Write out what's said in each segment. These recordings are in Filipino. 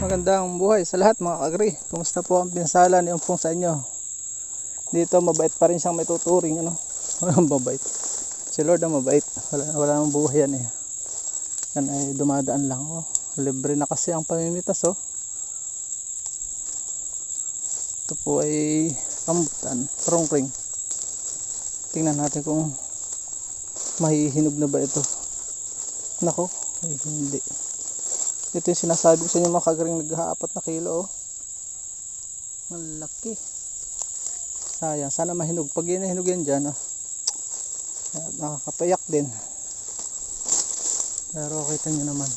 Magandang buhay sa lahat mga kagri. Kumusta po ang pinsala ni Umpong sa inyo? Dito mabait pa rin siyang may tuturing, ano? Walang mabait. Si Lord ang mabait. Wala nang buhay yan eh. Yan ay dumadaan lang. Oh. Libre na kasi ang pamimitas oh. Ito po ay rambutan, prongring. Tingnan natin kung mahihinog na ba ito. Nako, ay hindi. Ito yung sinasabi ko sa inyo mga kagaring, nag-4 na kilo oh. Malaki. Sayang, sana mahinog. Pag hinahinog yan dyan oh, nakakapayak din. Pero kita nyo naman,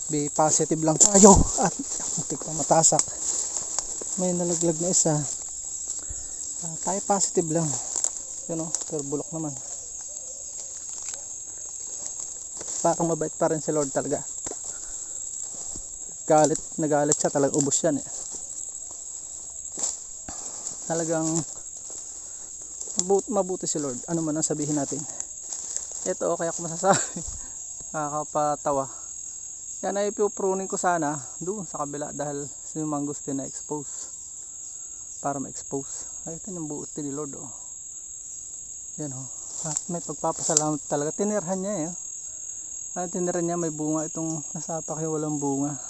be positive lang tayo. At muntik pa matasak. May nalaglag na isa. Tayo positive lang. Yun oh, pero bulok naman. Parang mabait pa rin si Lord talaga. Nagalit siya, talagang ubos yan eh. Talagang mabuti si Lord, ano man ang sabihin natin. Ito okay ako masasabi. Nakakapatawa. Yan ay pupruning ko sana doon sa kabila dahil si mangustin na expose para ma-expose. Ay ito yung buot ni Lord oh. Yan oh. At may pagpapasalamat talaga. Tinirhan niya eh. Ay tinirhan niya, may bunga itong nasapak yung walang bunga.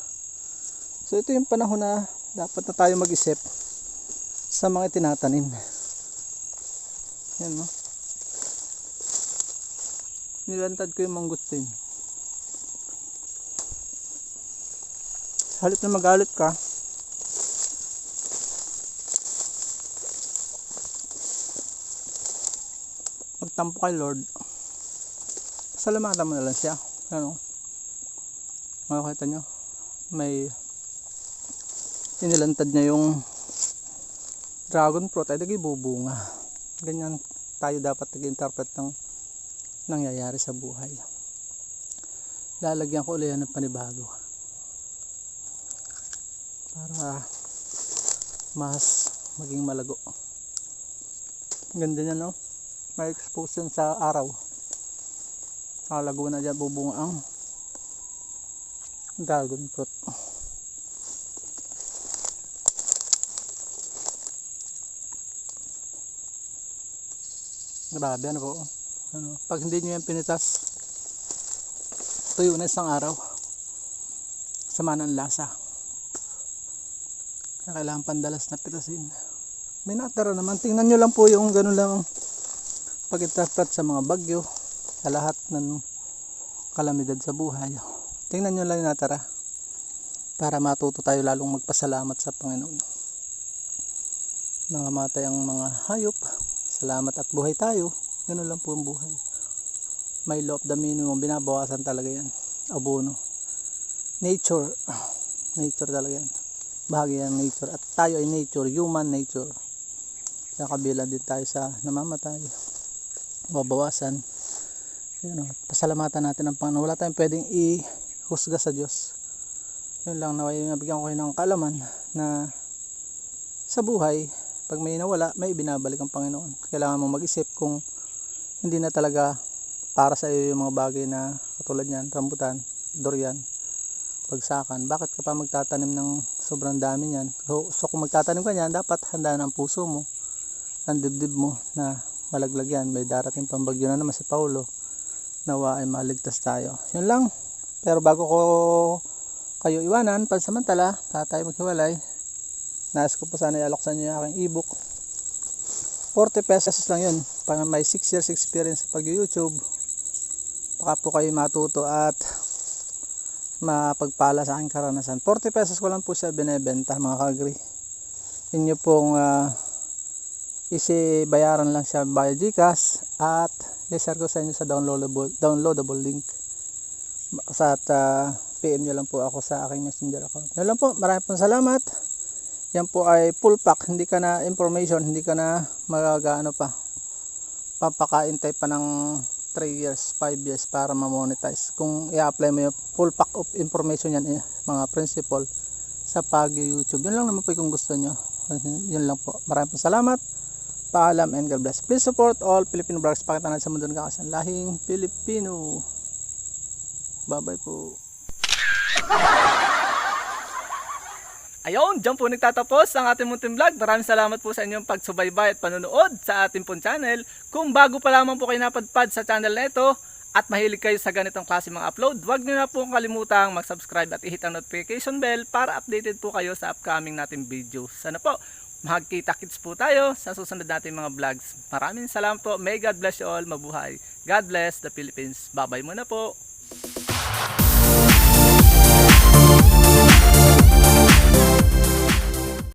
So ito yung panahon na dapat na tayo mag-isip sa mga tinatanim. Yan no. Nilantad ko yung mangustin. Halip na magalit ka, magtampo kay Lord, salamatan mo na lang siya. Ano? Makikita nyo, may inilantad niya yung dragon fruit ay nagibubunga. Ganyan tayo dapat nag-interpret ng nangyayari sa buhay. Lalagyan ko ulit yan ng panibago para mas maging malago. Ganda niya no, may expose sa araw, kalago na dyan, bubunga ang dragon fruit. Grabe ano po, ano, pag hindi nyo yan pinitas, tuyo na isang araw, sama ng lasa. Kailangan pandalas na pitasin. May natara naman, tingnan nyo lang po yung gano'n lang pag-interpret sa mga bagyo, sa lahat ng kalamidad sa buhay. Tingnan nyo lang yung natara para matuto tayo lalong magpasalamat sa Panginoon. Nangamatay ang mga hayop, salamat at buhay tayo. Gano'n lang po ang buhay. May law of the minimum, binabawasan talaga yan. Abono. Nature talaga yan. Bahagi ng nature. At tayo ay nature, human nature. Kaya kabila din tayo sa namamatay. Babawasan. Yun, pasalamatan natin ang Panginoon. Wala tayong pwedeng ihusga sa Diyos. Yun lang, naway nabigyan ko kayo ng kaalaman na sa buhay, pag may nawala, may binabalik ang Panginoon. Kailangan mong mag-isip kung hindi na talaga para sa iyo yung mga bagay na katulad niyan, rambutan, durian, bagsakan. Bakit ka pa magtatanim ng sobrang dami niyan? So kung magtatanim ka niyan, dapat handa ng puso mo, ang dibdib mo na malaglag yan. May darating pang bagyo na naman si Paulo. Nawa ay maligtas tayo. Yun lang. Pero bago ko kayo iwanan, pansamantala, tayo maghiwalay. Nais ko po sana i-aloksan nyo yung aking ebook. 40 pesos lang yun. Pag may 6 years experience sa pag-YouTube, baka po kayo matuto at mapagpala sa aking karanasan. 40 pesos ko lang po siya binebenta mga kagri. Inyo pong bayaran lang siya via GCash at i-share ko sa inyo sa downloadable link. At PM nyo lang po ako sa aking messenger account. Yun lang po, maraming pong salamat. Yan po ay full pack, hindi ka na information, hindi ka na magagaano pa. Papakaintay pa ng 3 years, 5 years para ma-monetize. Kung i-apply mo yung full pack of information yan, mga principle sa pag-YouTube. Yun lang naman po kung gusto nyo. Yun lang po. Maraming salamat. Paalam and God bless. Please support all Filipino vlogs. Pakita natin sa mundo ng kakasan lahing Pilipino. Bye-bye po. Ayun, dyan po nagtatapos ang ating munting vlog. Maraming salamat po sa inyong pagsubaybay at panonood sa ating pong channel. Kung bago pa lamang po kayo napadpad sa channel na ito at mahilig kayo sa ganitong klase mga upload, huwag nyo na po kalimutang mag-subscribe at i-hit ang notification bell para updated po kayo sa upcoming nating video. Sana po magkita-kits po tayo sa susunod nating mga vlogs. Maraming salamat po. May God bless you all. Mabuhay. God bless the Philippines. Bye-bye muna po.